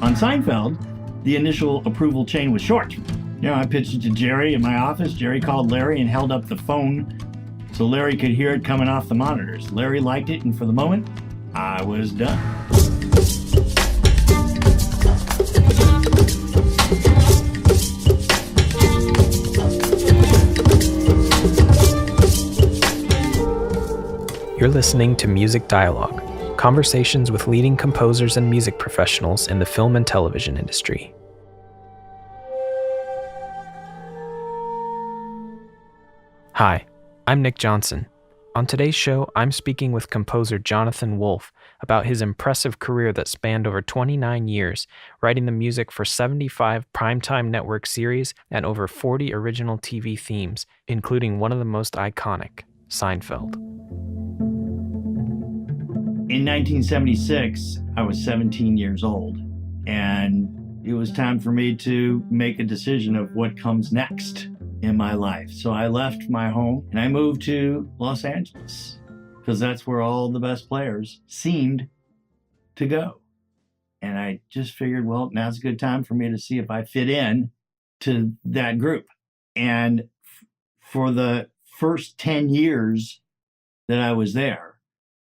On Seinfeld, the initial approval chain was short. I pitched it to Jerry in my office. Jerry called Larry and held up the phone so Larry could hear it coming off the monitors. Larry liked it, and for the moment, I was done. You're listening to Music Dialogue, conversations with leading composers and music professionals in the film and television industry. Hi, I'm Nick Johnson. On today's show, I'm speaking with composer Jonathan Wolff about his impressive career that spanned over 29 years, writing the music for 75 primetime network series and over 40 original TV themes, including one of the most iconic, Seinfeld. In 1976, I was 17 years old, and it was time for me to make a decision of what comes next in my life. So I left my home and I moved to Los Angeles because that's where all the best players seemed to go. And I just figured, well, now's a good time for me to see if I fit in to that group. And for the first 10 years that I was there,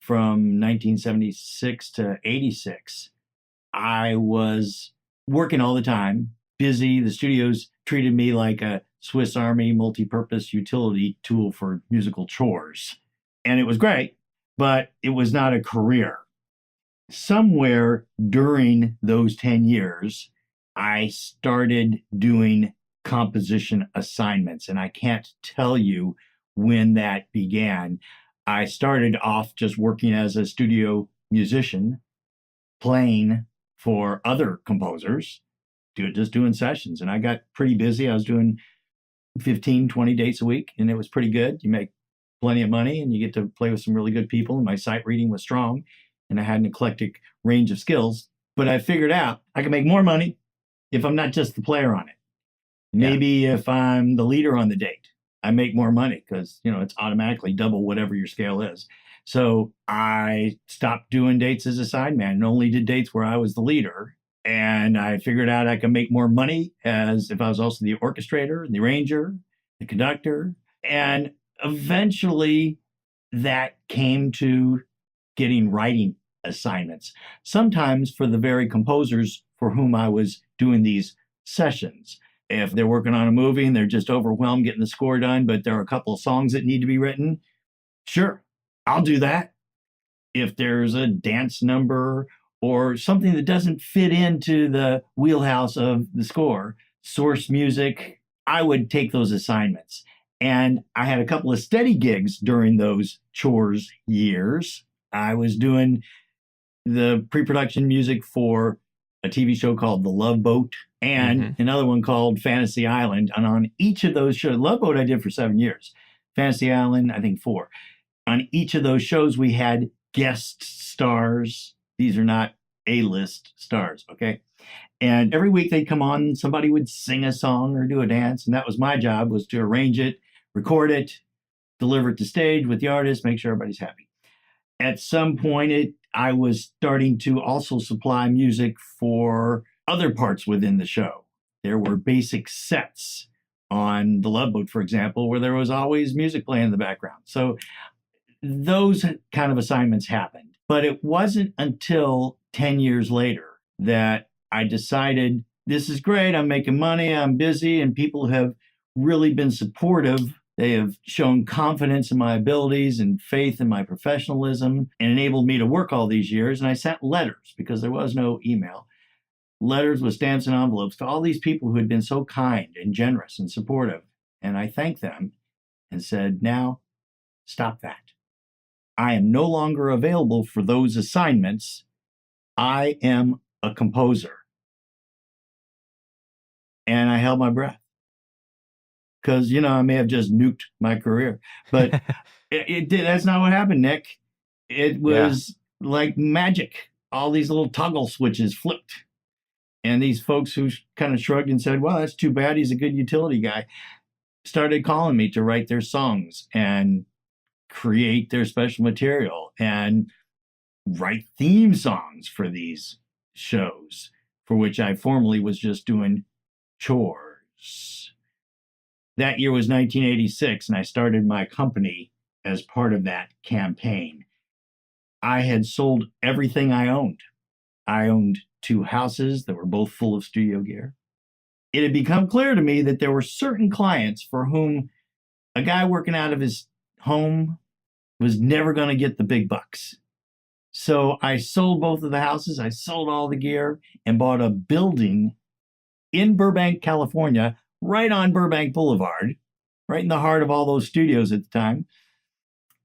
from 1976 to 86, I was working all the time, busy. The studios treated me like a Swiss Army multi-purpose utility tool for musical chores. And it was great, but it was not a career. Somewhere during those 10 years, I started doing composition assignments, and I can't tell you when that began. I started off just working as a studio musician, playing for other composers, just doing sessions. And I got pretty busy. I was doing 15, 20 dates a week, and it was pretty good. You make plenty of money, and you get to play with some really good people. And my sight reading was strong, and I had an eclectic range of skills. But I figured out I can make more money if I'm not just the player on it. Maybe if I'm the leader on the date, I make more money because, it's automatically double whatever your scale is. So I stopped doing dates as a sideman and only did dates where I was the leader. And I figured out I could make more money as if I was also the orchestrator, the arranger, the conductor. And eventually that came to getting writing assignments, sometimes for the very composers for whom I was doing these sessions. If they're working on a movie and they're just overwhelmed getting the score done, but there are a couple of songs that need to be written, sure, I'll do that. If there's a dance number or something that doesn't fit into the wheelhouse of the score, source music, I would take those assignments. And I had a couple of steady gigs during those chores years. I was doing the pre-production music for a TV show called The Love Boat and another one called Fantasy Island. And on each of those shows, Love Boat I did for 7 years. Fantasy Island, I think 4. On each of those shows, we had guest stars. These are not A-list stars, okay? And every week they'd come on, somebody would sing a song or do a dance. And that was my job, was to arrange it, record it, deliver it to stage with the artist, make sure everybody's happy. At some point, I was starting to also supply music for other parts within the show. There were basic sets on The Love Boat, for example, where there was always music playing in the background. So those kind of assignments happened. But it wasn't until 10 years later that I decided, this is great, I'm making money, I'm busy, and people have really been supportive. They have shown confidence in my abilities and faith in my professionalism and enabled me to work all these years. And I sent letters, because there was no email, letters with stamps and envelopes to all these people who had been so kind and generous and supportive. And I thanked them and said, now stop that. I am no longer available for those assignments. I am a composer. And I held my breath. Because, I may have just nuked my career. But it did. That's not what happened, Nick. It was like magic. All these little toggle switches flipped. And these folks who kind of shrugged and said, well, that's too bad, he's a good utility guy, started calling me to write their songs and create their special material and write theme songs for these shows for which I formerly was just doing chores. That year was 1986, and I started my company as part of that campaign. I had sold everything I owned. I owned 2 houses that were both full of studio gear. It had become clear to me that there were certain clients for whom a guy working out of his home was never going to get the big bucks. So I sold both of the houses, I sold all the gear, and bought a building in Burbank, California, right on Burbank Boulevard, right in the heart of all those studios at the time,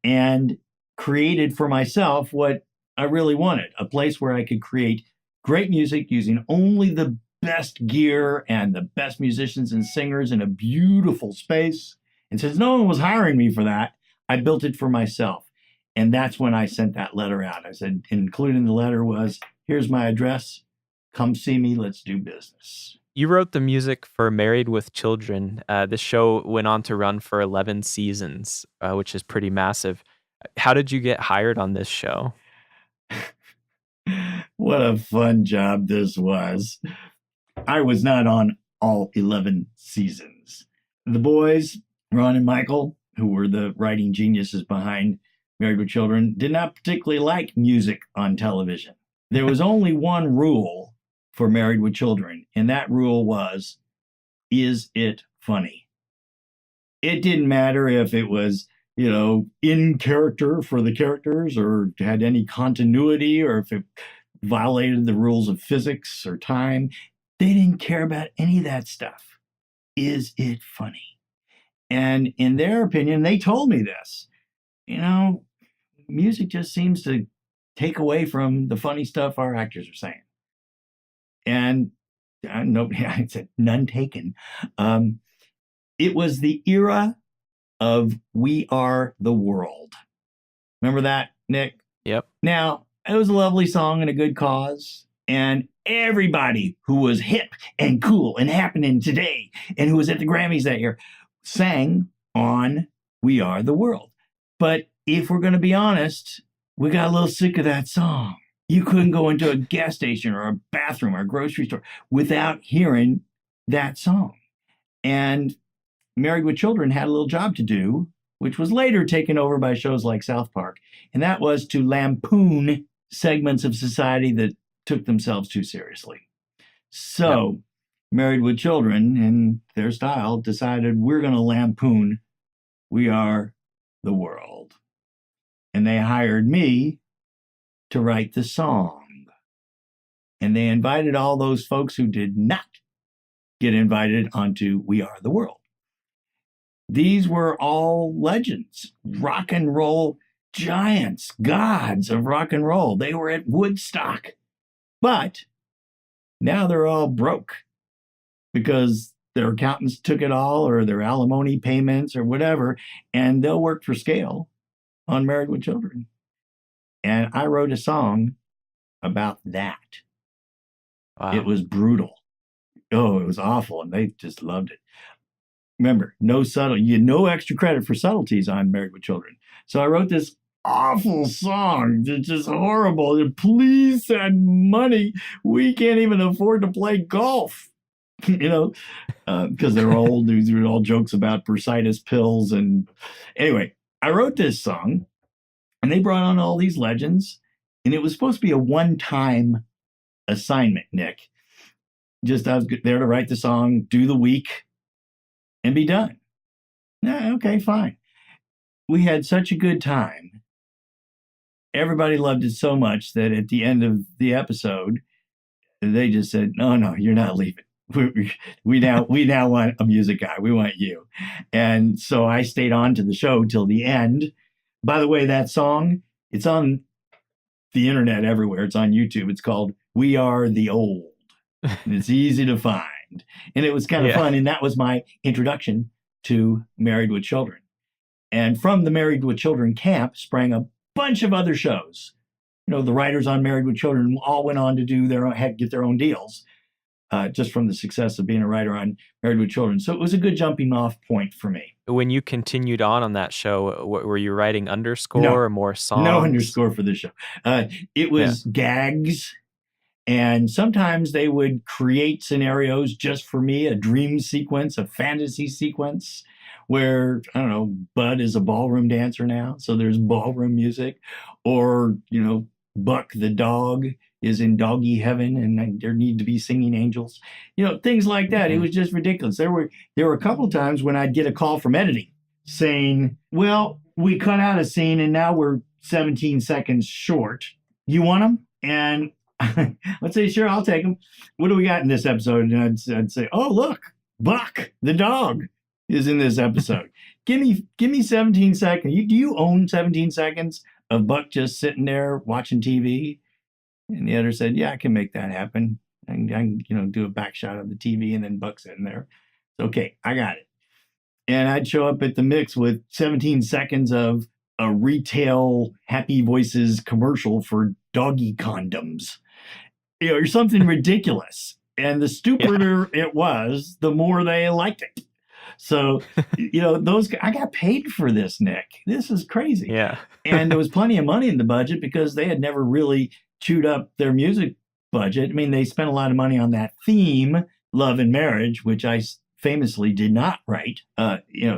and created for myself what I really wanted, a place where I could create great music using only the best gear and the best musicians and singers in a beautiful space. And since no one was hiring me for that, I built it for myself. And that's when I sent that letter out. I said, included in the letter was, here's my address. Come see me. Let's do business. You wrote the music for Married with Children. This show went on to run for 11 seasons, which is pretty massive. How did you get hired on this show? What a fun job this was. I was not on all 11 seasons. The boys, Ron and Michael, who were the writing geniuses behind Married with Children, did not particularly like music on television. There was only one rule for Married with Children, and that rule was, is it funny? It didn't matter if it was, in character for the characters or had any continuity or if it violated the rules of physics or time. They didn't care about any of that stuff. Is it funny? And in their opinion, they told me this, music just seems to take away from the funny stuff our actors are saying. And nobody, I said, none taken. It was the era of We Are the World. Remember that, Nick? Yep. Now, it was a lovely song and a good cause. And everybody who was hip and cool and happening today and who was at the Grammys that year sang on We Are the World. But if we're going to be honest, we got a little sick of that song. You couldn't go into a gas station or a bathroom or a grocery store without hearing that song. And Married with Children had a little job to do, which was later taken over by shows like South Park. And that was to lampoon segments of society that took themselves too seriously. So Married with Children, in their style, decided we're going to lampoon We Are the World. And they hired me to write the song. And they invited all those folks who did not get invited onto We Are the World. These were all legends, rock and roll giants, gods of rock and roll. They were at Woodstock. But now they're all broke because their accountants took it all or their alimony payments or whatever, and they'll work for scale on Married with Children. And I wrote a song about that. Wow. It was brutal. Oh, it was awful, and they just loved it. Remember, no extra credit for subtleties on Married with Children. So I wrote this awful song. It's just horrible. Please send money. We can't even afford to play golf. Because they're old. These are all jokes about bursitis pills. And anyway, I wrote this song, and they brought on all these legends, and it was supposed to be a one-time assignment, Nick. Just I was there to write the song, do the week, and be done. Okay, fine. We had such a good time. Everybody loved it so much that at the end of the episode, they just said, no, you're not leaving. We now want a music guy. We want you. And so I stayed on to the show till the end. By the way, that song, it's on the internet everywhere. It's on YouTube. It's called We Are the Old. And it's easy to find. And it was kind of fun. And that was my introduction to Married with Children. And from the Married with Children camp sprang a bunch of other shows. The writers on Married with Children all went on to do get their own deals. Just from the success of being a writer on Married with Children. So it was a good jumping off point for me. When you continued on that show, were you writing underscore or more songs? No underscore for this show. It was gags And sometimes they would create scenarios just for me, a dream sequence, a fantasy sequence where, I don't know, Bud is a ballroom dancer now. So there's ballroom music. Or, Buck the dog is in doggy heaven and there need to be singing angels. Things like that. It was just ridiculous. There were a couple of times when I'd get a call from editing saying, well, we cut out a scene and now we're 17 seconds short. You want them? And I'd say, sure, I'll take them. What do we got in this episode? And I'd say, oh, look, Buck, the dog, is in this episode. Give me 17 seconds. Do you own 17 seconds of Buck just sitting there watching TV? And the editor said, yeah, I can make that happen. I can do a back shot of the TV and then Buck's in there. Okay, I got it. And I'd show up at the mix with 17 seconds of a retail Happy Voices commercial for doggy condoms. Or something ridiculous. And the stupider it was, the more they liked it. So, I got paid for this, Nick. This is crazy. Yeah. And there was plenty of money in the budget because they had never really chewed up their music budget. I mean, they spent a lot of money on that theme, Love and Marriage, which I famously did not write.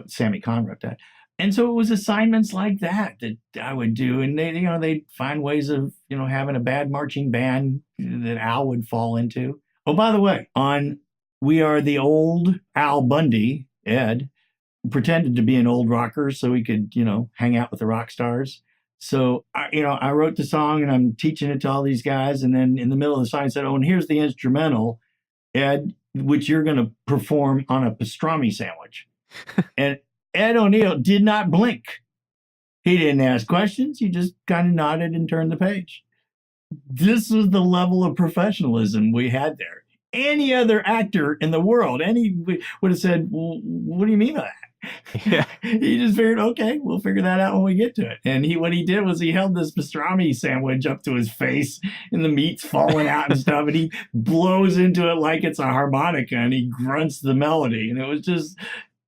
Sammy Kahn wrote that. And so it was assignments like that I would do. And they'd find ways of, having a bad marching band that Al would fall into. Oh, by the way, on We Are the Old, Al Bundy, Ed, pretended to be an old rocker so he could, hang out with the rock stars. So, I wrote the song and I'm teaching it to all these guys. And then in the middle of the song, I said, oh, and here's the instrumental, Ed, which you're going to perform on a pastrami sandwich. And Ed O'Neill did not blink. He didn't ask questions. He just kind of nodded and turned the page. This was the level of professionalism we had there. Any other actor in the world, would have said, well, what do you mean by that? Yeah. He just figured, okay, we'll figure that out when we get to it. And what he did was he held this pastrami sandwich up to his face and the meat's falling out and stuff. And he blows into it like it's a harmonica and he grunts the melody. And it was just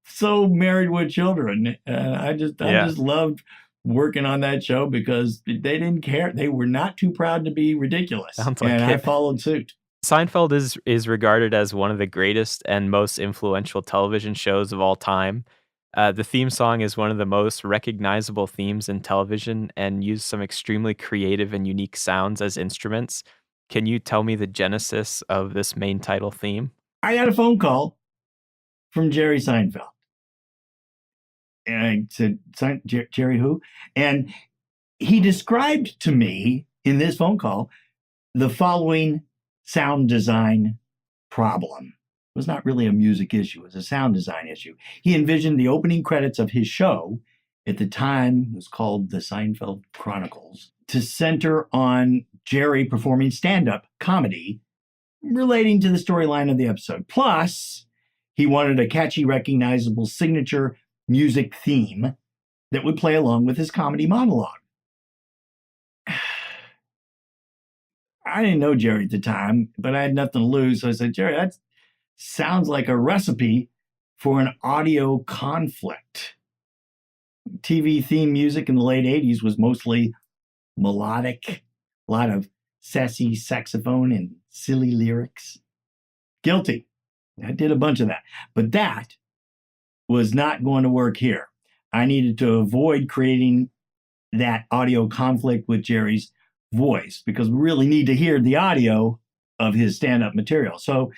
so Married with Children. I just loved working on that show because they didn't care. They were not too proud to be ridiculous. Sounds like I followed suit. Seinfeld is regarded as one of the greatest and most influential television shows of all time. The theme song is one of the most recognizable themes in television and used some extremely creative and unique sounds as instruments. Can you tell me the genesis of this main title theme? I got a phone call from Jerry Seinfeld. And I said, Jerry who? And he described to me in this phone call the following sound design problem. It was not really a music issue. It was a sound design issue. He envisioned the opening credits of his show, at the time it was called The Seinfeld Chronicles, to center on Jerry performing stand-up comedy relating to the storyline of the episode. Plus, he wanted a catchy, recognizable signature music theme that would play along with his comedy monologue. I didn't know Jerry at the time, but I had nothing to lose. So I said, Jerry, that sounds like a recipe for an audio conflict. TV theme music in the late 80s was mostly melodic, a lot of sassy saxophone and silly lyrics. Guilty. I did a bunch of that. But that was not going to work here. I needed to avoid creating that audio conflict with Jerry's voice because we really need to hear the audio of his stand-up material. So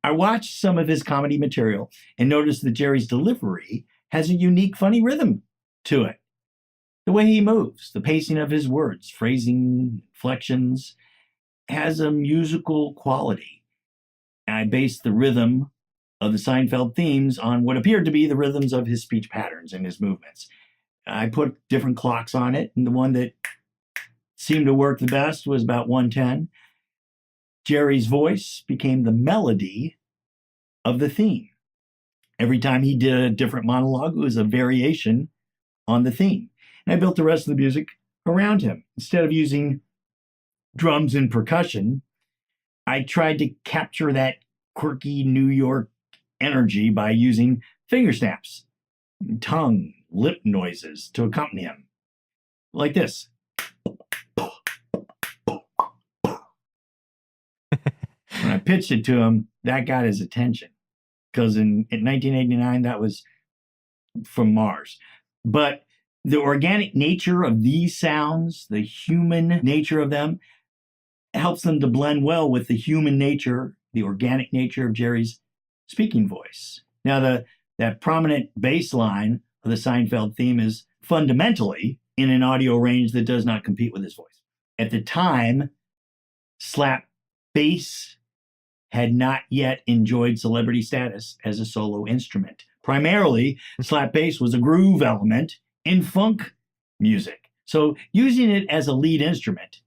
I watched some of his comedy material and noticed that Jerry's delivery has a unique, funny rhythm to it. The way he moves, the pacing of his words, phrasing, inflections, has a musical quality. And I based the rhythm of the Seinfeld themes on what appeared to be the rhythms of his speech patterns and his movements. I put different clocks on it, and the one that seemed to work the best was about 110. Jerry's voice became the melody of the theme. Every time he did a different monologue, it was a variation on the theme. And I built the rest of the music around him. Instead of using drums and percussion, I tried to capture that quirky New York energy by using finger snaps, tongue, lip noises to accompany him. Like this. When I pitched it to him, that got his attention because in 1989, that was from Mars. But the organic nature of these sounds, the human nature of them, helps them to blend well with the human nature, the organic nature of Jerry's speaking voice. Now, that prominent bass line of the Seinfeld theme is fundamentally in an audio range that does not compete with his voice. At the time, slap bass had not yet enjoyed celebrity status as a solo instrument. Primarily, slap bass was a groove element in funk music. So using it as a lead instrument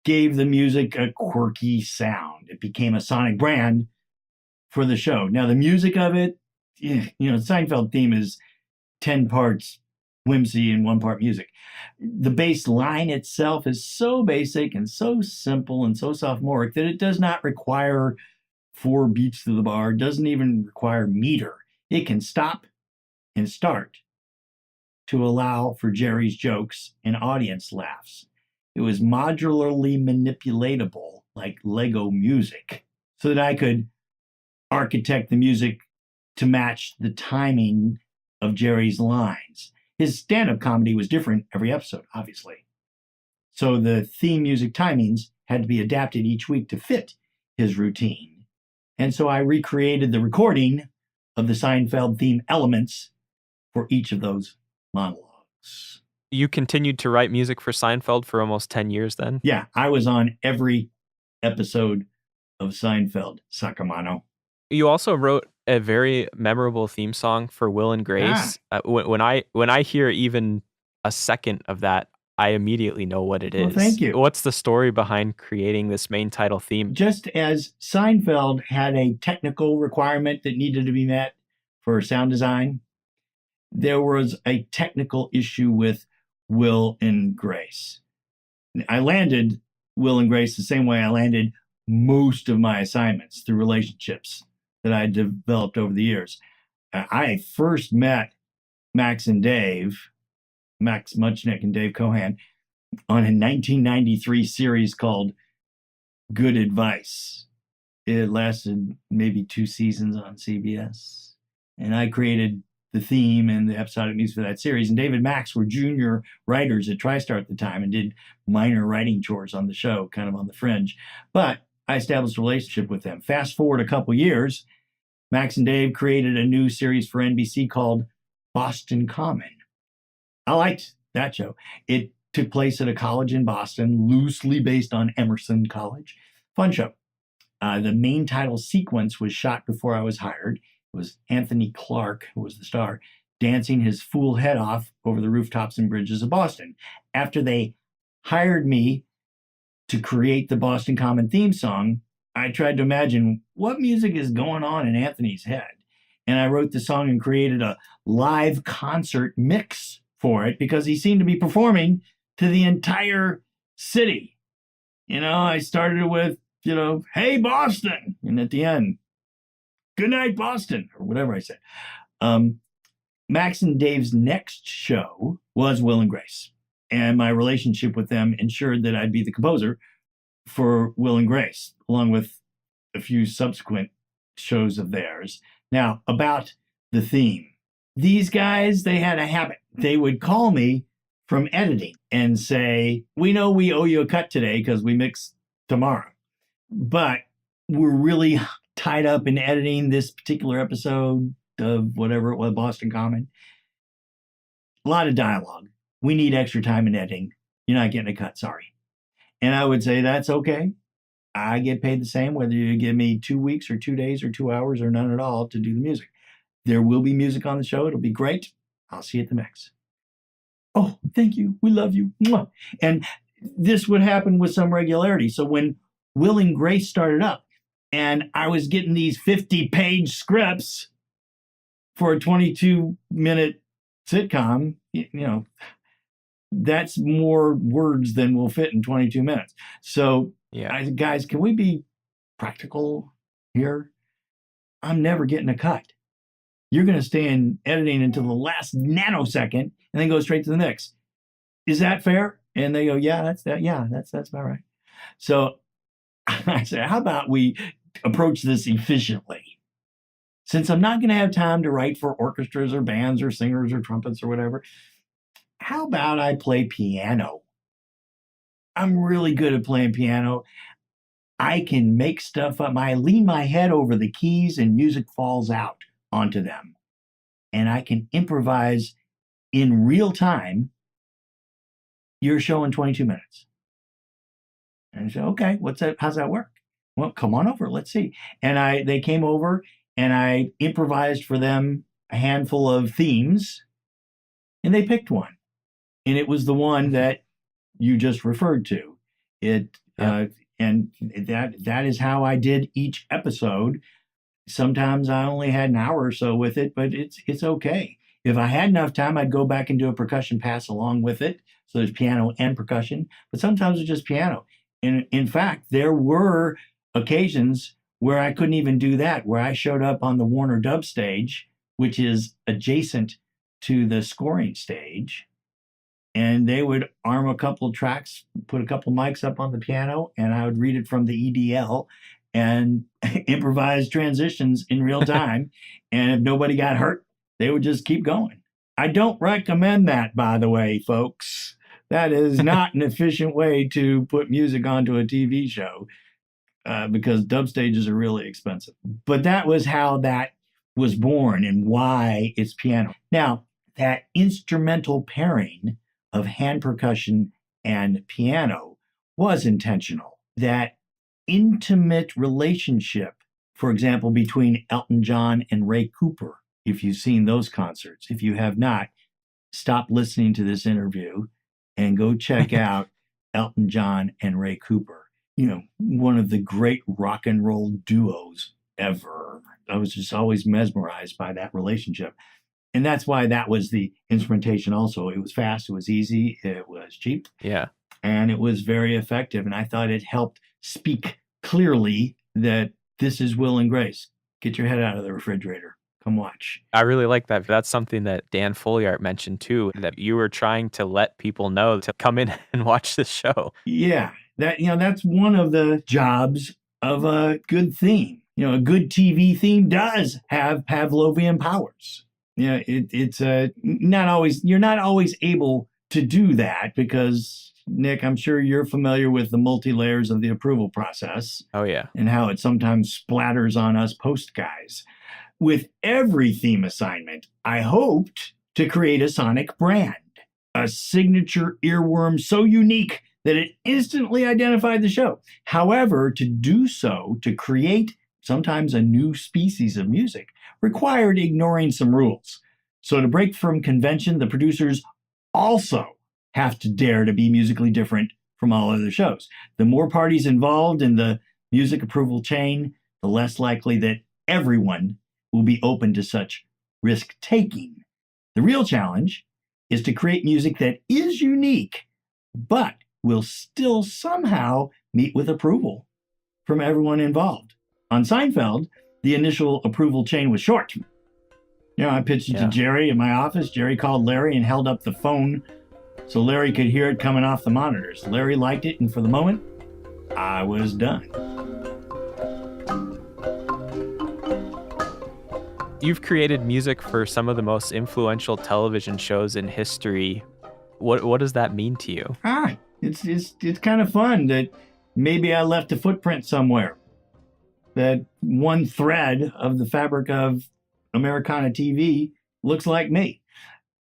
gave the music a quirky sound. It became a sonic brand for the show. Now, the music of it, the Seinfeld theme is 10 parts whimsy and 1 part music. The bass line itself is so basic and so simple and so sophomoric that it does not require 4 beats to the bar, doesn't even require meter. It can stop and start to allow for Jerry's jokes and audience laughs. It was modularly manipulatable like Lego music so that I could architect the music to match the timing of Jerry's lines. His stand-up comedy was different every episode, obviously. So the theme music timings had to be adapted each week to fit his routine. And so I recreated the recording of the Seinfeld theme elements for each of those monologues. You continued to write music for Seinfeld for almost 10 years then? Yeah, I was on every episode of Seinfeld, Sacramento. You also wrote a very memorable theme song for Will and Grace. When I hear even a second of that, I immediately know what it is. Well, thank you. What's the story behind creating this main title theme? Just as Seinfeld had a technical requirement that needed to be met for sound design, there was a technical issue with Will and Grace. I landed Will and Grace the same way I landed most of my assignments, through relationships that I developed over the years. I first met Max Muchnick and Dave Cohan on a 1993 series called Good Advice. It lasted maybe 2 seasons on CBS. And I created the theme and the episodic music for that series. And Dave and Max were junior writers at TriStar at the time and did minor writing chores on the show, kind of on the fringe. But I established a relationship with them. Fast forward a couple years, Max and Dave created a new series for NBC called Boston Common. I liked that show. It took place at a college in Boston, loosely based on Emerson College. Fun show. The main title sequence was shot before I was hired. It was Anthony Clark, who was the star, dancing his fool head off over the rooftops and bridges of Boston. After they hired me to create the Boston Common theme song, I tried to imagine what music is going on in Anthony's head. And I wrote the song and created a live concert mix for it because he seemed to be performing to the entire city. I started with, hey, Boston. And at the end, good night, Boston, or whatever I said. Max and Dave's next show was Will and Grace. And my relationship with them ensured that I'd be the composer for Will and Grace, along with a few subsequent shows of theirs. Now, about the theme. These guys, they had a habit. They would call me from editing and say, we know we owe you a cut today because we mix tomorrow. But we're really tied up in editing this particular episode of whatever it was, Boston Common. A lot of dialogue. We need extra time in editing. You're not getting a cut, sorry. And I would say, that's okay. I get paid the same whether you give me 2 weeks or 2 days or 2 hours or none at all to do the music. There will be music on the show. It'll be great. I'll see you at the mix. Oh, thank you. We love you. Mwah. And this would happen with some regularity. So when Will and Grace started up and I was getting these 50-page scripts for a 22-minute sitcom, that's more words than will fit in 22 minutes. So, guys, can we be practical here? I'm never getting a cut. You're going to stay in editing until the last nanosecond and then go straight to the mix. Is that fair? And they go, yeah, that's that. Yeah, that's about right. So I said, how about we approach this efficiently? Since I'm not going to have time to write for orchestras or bands or singers or trumpets or whatever, how about I play piano? I'm really good at playing piano. I can make stuff up. I lean my head over the keys and music falls out onto them. And I can improvise in real time your show in 22 minutes. And I said, okay, how's that work? Well, come on over, let's see. And they came over and I improvised for them a handful of themes and they picked one. And it was the one that you just referred to. And that is how I did each episode. Sometimes I only had an hour or so with it, but it's okay. If I had enough time, I'd go back and do a percussion pass along with it. So there's piano and percussion, but sometimes it's just piano. And in fact, there were occasions where I couldn't even do that, where I showed up on the Warner Dub stage, which is adjacent to the scoring stage. And they would arm a couple of tracks, put a couple mics up on the piano, and I would read it from the EDL and improvise transitions in real time. And if nobody got hurt, they would just keep going. I don't recommend that, by the way, folks. That is not an efficient way to put music onto a TV show because dub stages are really expensive. But that was how that was born and why it's piano. Now, that instrumental pairing of hand percussion and piano was intentional. That intimate relationship, for example, between Elton John and Ray Cooper, if you've seen those concerts. If you have not, stop listening to this interview and go check out Elton John and Ray Cooper. You know, one of the great rock and roll duos ever. I was just always mesmerized by that relationship. And that's why that was the instrumentation also. It was fast, it was easy, it was cheap. Yeah. And it was very effective. And I thought it helped speak clearly that this is Will and Grace. Get your head out of the refrigerator. Come watch. I really like that. That's something that Dan Folliart mentioned too, that you were trying to let people know to come in and watch this show. Yeah. That's one of the jobs of a good theme. A good TV theme does have Pavlovian powers. It's not always, you're not always able to do that because, Nick, I'm sure you're familiar with the multi-layers of the approval process. Oh, yeah. And how it sometimes splatters on us post guys. With every theme assignment, I hoped to create a sonic brand, a signature earworm so unique that it instantly identified the show. However, to do so, to create sometimes a new species of music, required ignoring some rules. So to break from convention, the producers also have to dare to be musically different from all other shows. The more parties involved in the music approval chain, the less likely that everyone will be open to such risk-taking. The real challenge is to create music that is unique, but will still somehow meet with approval from everyone involved. On Seinfeld, the initial approval chain was short. I pitched it to Jerry in my office. Jerry called Larry and held up the phone so Larry could hear it coming off the monitors. Larry liked it, and for the moment, I was done. You've created music for some of the most influential television shows in history. What does that mean to you? It's kind of fun that maybe I left a footprint somewhere. That one thread of the fabric of Americana TV looks like me.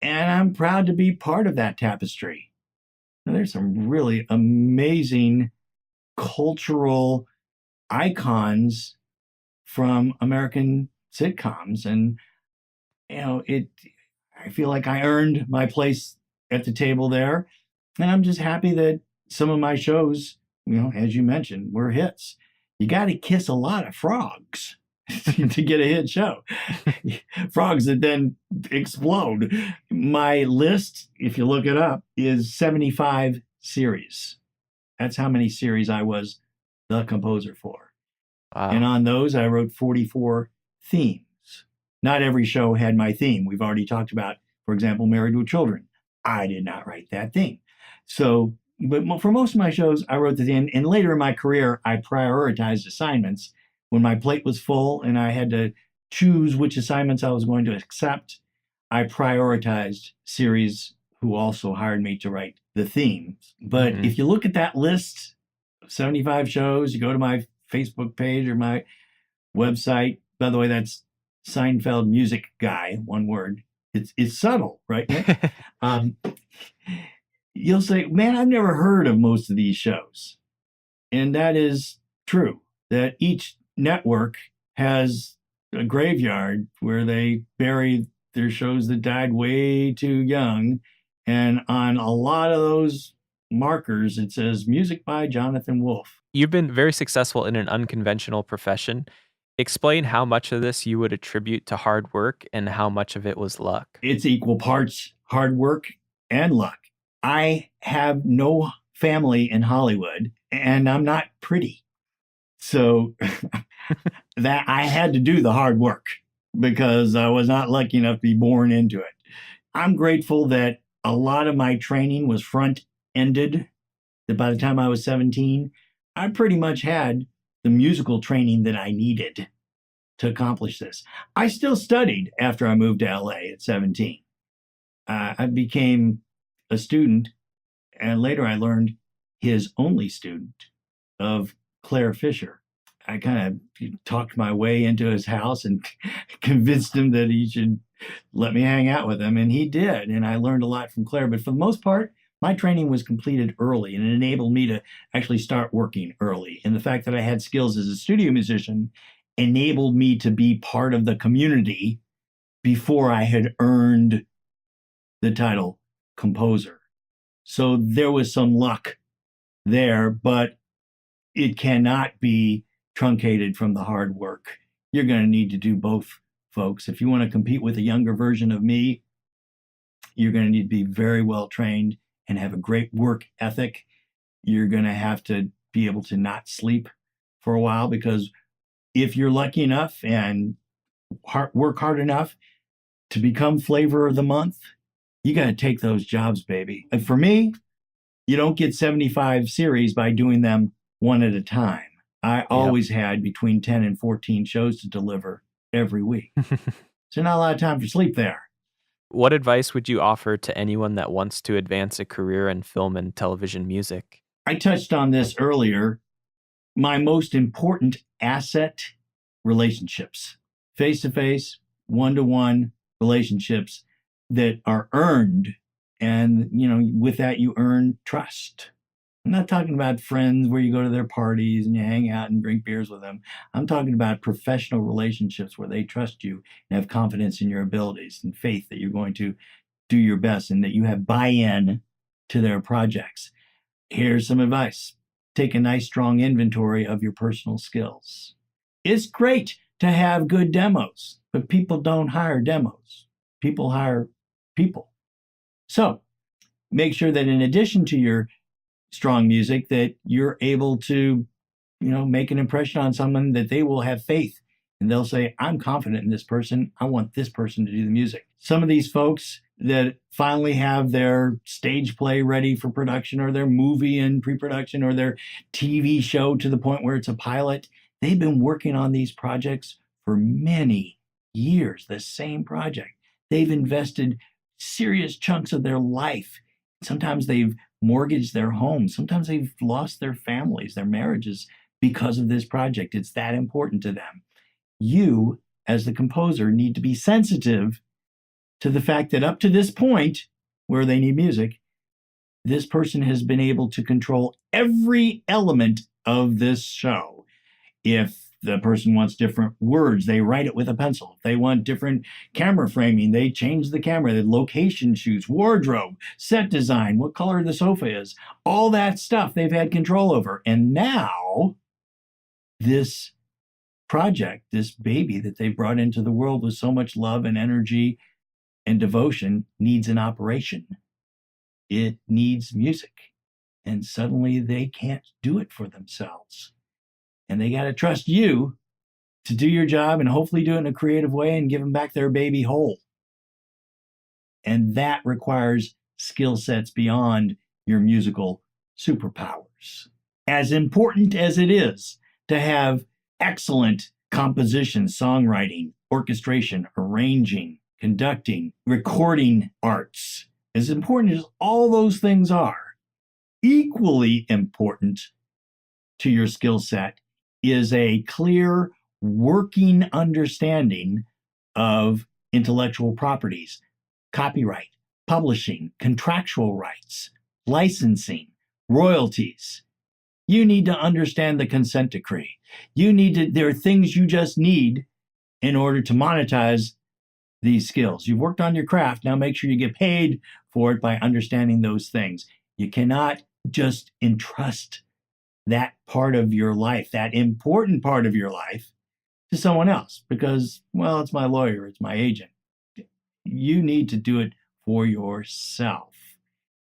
And I'm proud to be part of that tapestry. Now, there's some really amazing cultural icons from American sitcoms. And, I feel like I earned my place at the table there. And I'm just happy that some of my shows, as you mentioned, were hits. You got to kiss a lot of frogs to get a hit show. Frogs that then explode. My list, if you look it up, is 75 series. That's how many series I was the composer for. Wow. And on those, I wrote 44 themes. Not every show had my theme. We've already talked about, for example, Married with Children. I did not write that theme. So but for most of my shows, I wrote the end. And later in my career, I prioritized assignments when my plate was full and I had to choose which assignments I was going to accept. I prioritized series who also hired me to write the themes. But if you look at that list, 75 shows, you go to my Facebook page or my website. By the way, that's Seinfeld Music Guy, one word. It's subtle, right, Nick? You'll say, man, I've never heard of most of these shows. And that is true, that each network has a graveyard where they bury their shows that died way too young. And on a lot of those markers, it says music by Jonathan Wolff. You've been very successful in an unconventional profession. Explain how much of this you would attribute to hard work and how much of it was luck. It's equal parts hard work and luck. I have no family in Hollywood and I'm not pretty. So that I had to do the hard work because I was not lucky enough to be born into it. I'm grateful that a lot of my training was front-ended, that by the time I was 17, I pretty much had the musical training that I needed to accomplish this. I still studied after I moved to LA at 17. I became a student, and later I learned his only student of Claire Fisher. I kind of talked my way into his house and convinced him that he should let me hang out with him, and he did. And I learned a lot from Claire. But for the most part, my training was completed early, and it enabled me to actually start working early. And the fact that I had skills as a studio musician enabled me to be part of the community before I had earned the title composer. So there was some luck there, but it cannot be truncated from the hard work. You're going to need to do both, folks. If you want to compete with a younger version of me, you're going to need to be very well trained and have a great work ethic. You're going to have to be able to not sleep for a while, because if you're lucky enough and work hard enough to become flavor of the month, you got to take those jobs, baby. And for me, you don't get 75 series by doing them one at a time. I always had between 10 and 14 shows to deliver every week. So not a lot of time for sleep there. What advice would you offer to anyone that wants to advance a career in film and television music? I touched on this earlier. My most important asset, relationships. Face-to-face, one-to-one relationships that are earned. And, with that, you earn trust. I'm not talking about friends where you go to their parties and you hang out and drink beers with them. I'm talking about professional relationships where they trust you and have confidence in your abilities and faith that you're going to do your best and that you have buy-in to their projects. Here's some advice. Take a nice, strong inventory of your personal skills. It's great to have good demos, but people don't hire demos. People hire people. So make sure that in addition to your strong music, that you're able to, make an impression on someone that they will have faith and they'll say, I'm confident in this person. I want this person to do the music. Some of these folks that finally have their stage play ready for production, or their movie in pre-production, or their TV show to the point where it's a pilot, they've been working on these projects for many years, the same project. They've invested serious chunks of their life. Sometimes they've mortgaged their homes. Sometimes they've lost their families, their marriages, because of this project. It's that important to them. You, as the composer, need to be sensitive to the fact that up to this point, where they need music, this person has been able to control every element of this show. If the person wants different words, they write it with a pencil. If they want different camera framing, they change the camera, the location shoots, wardrobe, set design, what color the sofa is, all that stuff they've had control over. And now this project, this baby that they brought into the world with so much love and energy and devotion, needs an operation. It needs music. And suddenly they can't do it for themselves. And they got to trust you to do your job and hopefully do it in a creative way and give them back their baby whole. And that requires skill sets beyond your musical superpowers. As important as it is to have excellent composition, songwriting, orchestration, arranging, conducting, recording arts, as important as all those things are, equally important to your skill set is a clear working understanding of intellectual properties, copyright, publishing, contractual rights, licensing, royalties. You need to understand the consent decree. There are things you just need in order to monetize these skills. You've worked on your craft. Now make sure you get paid for it by understanding those things. You cannot just entrust that part of your life, that important part of your life, to someone else because, well, it's my lawyer, it's my agent. You need to do it for yourself.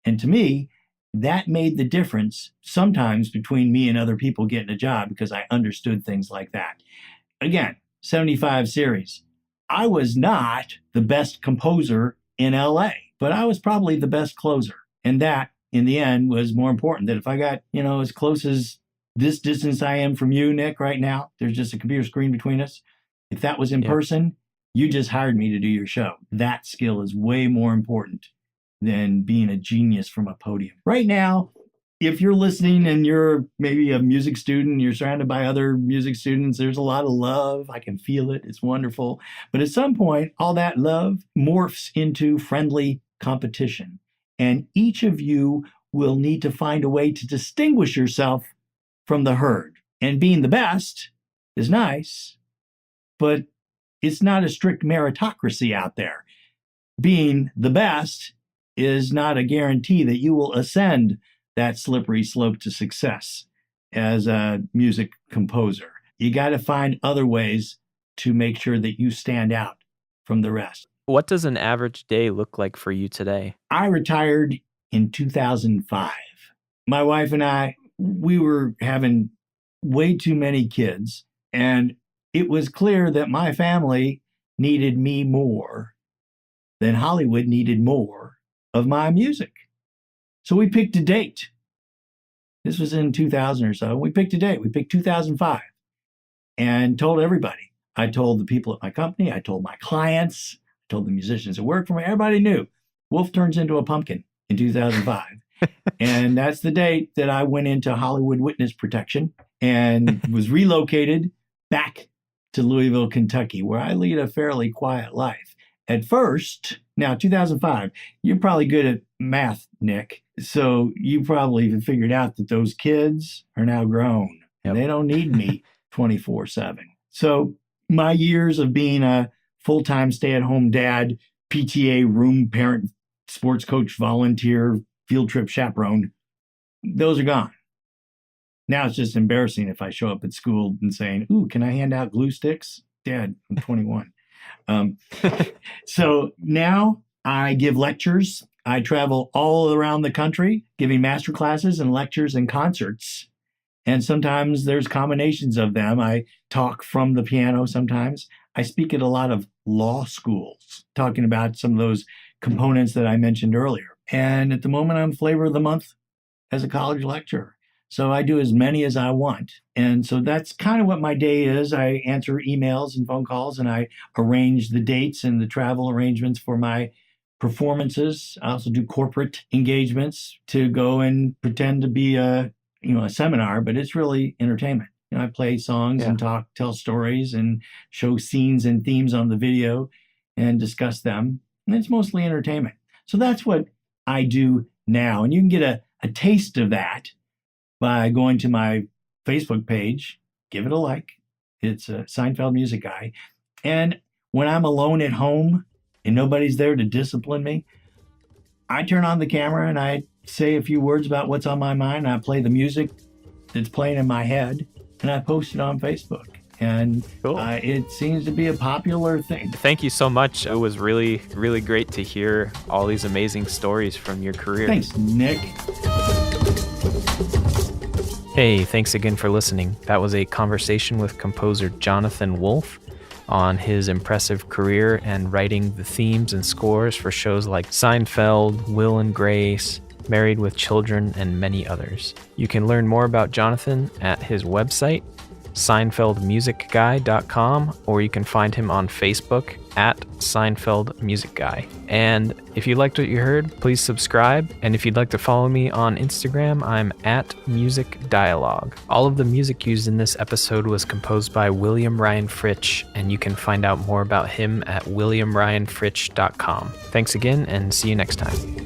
And to me, that made the difference sometimes between me and other people getting a job because I understood things like that. Again, 75 series. I was not the best composer in LA, but I was probably the best closer. And that, in the end, was more important. That if I got, as close as this distance I am from you, Nick, right now, there's just a computer screen between us. If that was in person, you just hired me to do your show. That skill is way more important than being a genius from a podium. Right now, if you're listening and you're maybe a music student, you're surrounded by other music students, there's a lot of love. I can feel it. It's wonderful. But at some point, all that love morphs into friendly competition. And each of you will need to find a way to distinguish yourself from the herd. And being the best is nice, but it's not a strict meritocracy out there. Being the best is not a guarantee that you will ascend that slippery slope to success as a music composer. You got to find other ways to make sure that you stand out from the rest. What does an average day look like for you today? I retired in 2005. My wife and I, we were having way too many kids, and it was clear that my family needed me more than Hollywood needed more of my music. So we picked a date. This was in 2000 or so. We picked a date. We picked 2005 and told everybody. I told the people at my company. I told my clients. I told the musicians that worked for me. Everybody knew Wolff turns into a pumpkin in 2005. And that's the date that I went into Hollywood witness protection and was relocated back to Louisville, Kentucky, where I lead a fairly quiet life. At first, now 2005, you're probably good at math, Nick. So you probably have figured out that those kids are now grown. Yep. They don't need me 24/7. So my years of being a full-time stay-at-home dad, PTA room parent, sports coach, volunteer, field trip chaperone, those are gone. Now it's just embarrassing if I show up at school and saying, "Ooh, can I hand out glue sticks?" Dad, I'm 21. So now I give lectures. I travel all around the country giving master classes and lectures and concerts. And sometimes there's combinations of them. I talk from the piano sometimes. I speak at a lot of law schools, talking about some of those components that I mentioned earlier. And at the moment, I'm flavor of the month as a college lecturer. So I do as many as I want. And so that's kind of what my day is. I answer emails and phone calls, and I arrange the dates and the travel arrangements for my performances. I also do corporate engagements to go and pretend to be a seminar, but it's really entertainment. I play songs and tell stories and show scenes and themes on the video and discuss them. And it's mostly entertainment. So that's what I do now. And you can get a taste of that by going to my Facebook page, give it a like. It's a Seinfeld Music Guy. And when I'm alone at home and nobody's there to discipline me, I turn on the camera and I say a few words about what's on my mind. I play the music that's playing in my head and I post it on Facebook. And cool. It seems to be a popular thing. Thank you so much. It was really, really great to hear all these amazing stories from your career. Thanks, Nick. Hey, thanks again for listening. That was a conversation with composer Jonathan Wolff on his impressive career and writing the themes and scores for shows like Seinfeld, Will and Grace, Married with Children, and many others. You can learn more about Jonathan at his website, SeinfeldMusicGuy.com, or you can find him on Facebook at Seinfeld Music Guy. And if you liked what you heard, please subscribe. And if you'd like to follow me on Instagram, I'm at Music Dialogue. All of the music used in this episode was composed by William Ryan Fritsch, and you can find out more about him at WilliamRyanFritsch.com. Thanks again, and see you next time.